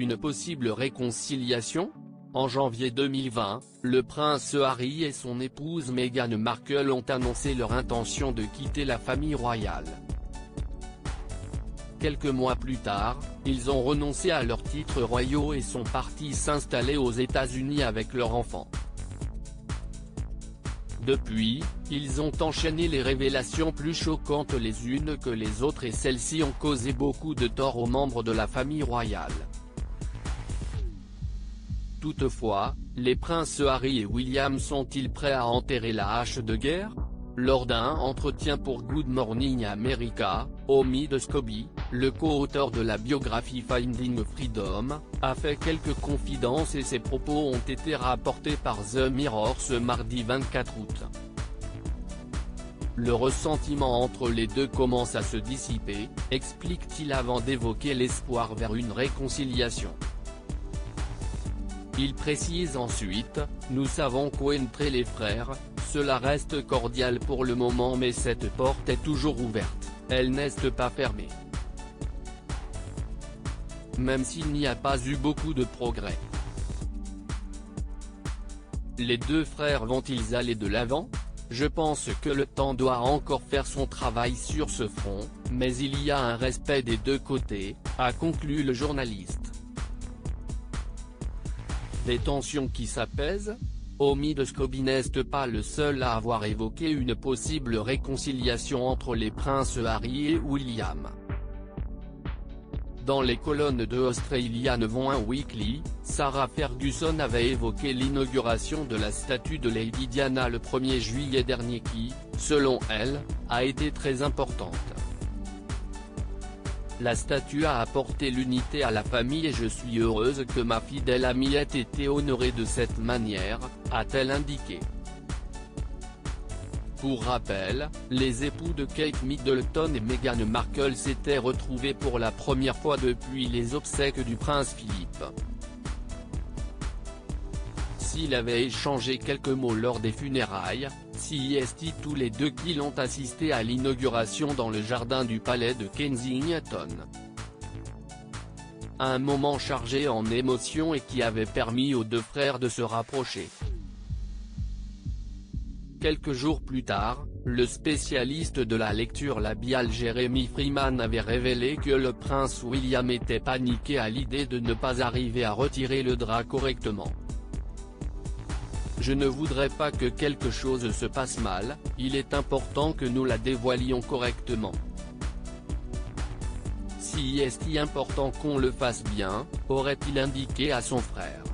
une possible réconciliation ? En janvier 2020, le prince Harry et son épouse Meghan Markle ont annoncé leur intention de quitter la famille royale. Quelques mois plus tard, ils ont renoncé à leurs titres royaux et sont partis s'installer aux États-Unis avec leur enfant. Depuis, ils ont enchaîné les révélations plus choquantes les unes que les autres et celles-ci ont causé beaucoup de tort aux membres de la famille royale. Toutefois, les princes Harry et William sont-ils prêts à enterrer la hache de guerre ? Lors d'un entretien pour Good Morning America, Omid Scobie, le co-auteur de la biographie Finding Freedom, a fait quelques confidences et ses propos ont été rapportés par The Mirror ce mardi 24 août. Le ressentiment entre les deux commence à se dissiper, explique-t-il avant d'évoquer l'espoir vers une réconciliation. Il précise ensuite, « Nous savons qu'entre les frères, cela reste cordial pour le moment mais cette porte est toujours ouverte, elle n'est pas fermée. Même s'il n'y a pas eu beaucoup de progrès. Les deux frères vont-ils aller de l'avant ? Je pense que le temps doit encore faire son travail sur ce front, mais il y a un respect des deux côtés », a conclu le journaliste. Des tensions qui s'apaisent ? Omid Scobie n'est pas le seul à avoir évoqué une possible réconciliation entre les princes Harry et William. Dans les colonnes de Australian One Weekly, Sarah Ferguson avait évoqué l'inauguration de la statue de Lady Diana le 1er juillet dernier qui, selon elle, a été très importante. La statue a apporté l'unité à la famille et je suis heureuse que ma fidèle amie ait été honorée de cette manière, a-t-elle indiqué. Pour rappel, les époux de Kate Middleton et Meghan Markle s'étaient retrouvés pour la première fois depuis les obsèques du prince Philippe. S'ils avaient échangé quelques mots lors des funérailles, tous les deux qu'ils ont assisté à l'inauguration dans le jardin du palais de Kensington. Un moment chargé en émotions et qui avait permis aux deux frères de se rapprocher. Quelques jours plus tard, le spécialiste de la lecture labiale Jeremy Freeman avait révélé que le prince William était paniqué à l'idée de ne pas arriver à retirer le drap correctement. Je ne voudrais pas que quelque chose se passe mal, il est important que nous la dévoilions correctement. Si est important qu'on le fasse bien, aurait-il indiqué à son frère.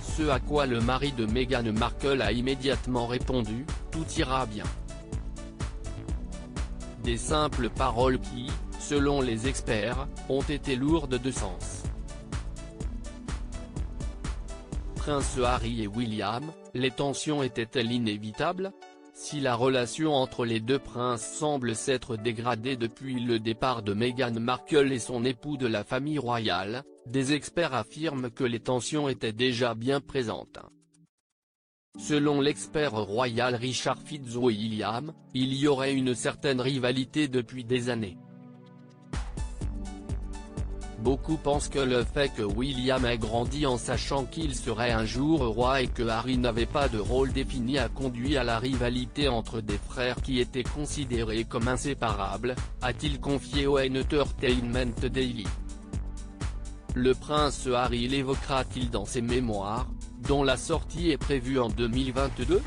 Ce à quoi le mari de Meghan Markle a immédiatement répondu, « Tout ira bien ». Des simples paroles qui, selon les experts, ont été lourdes de sens. Prince Harry et William, les tensions étaient-elles inévitables ? Si la relation entre les deux princes semble s'être dégradée depuis le départ de Meghan Markle et son époux de la famille royale, des experts affirment que les tensions étaient déjà bien présentes. Selon l'expert royal Richard Fitzwilliam, il y aurait une certaine rivalité depuis des années. Beaucoup pensent que le fait que William ait grandi en sachant qu'il serait un jour roi et que Harry n'avait pas de rôle défini a conduit à la rivalité entre des frères qui étaient considérés comme inséparables, a-t-il confié au Entertainment Daily. Le prince Harry l'évoquera-t-il dans ses mémoires, dont la sortie est prévue en 2022 ?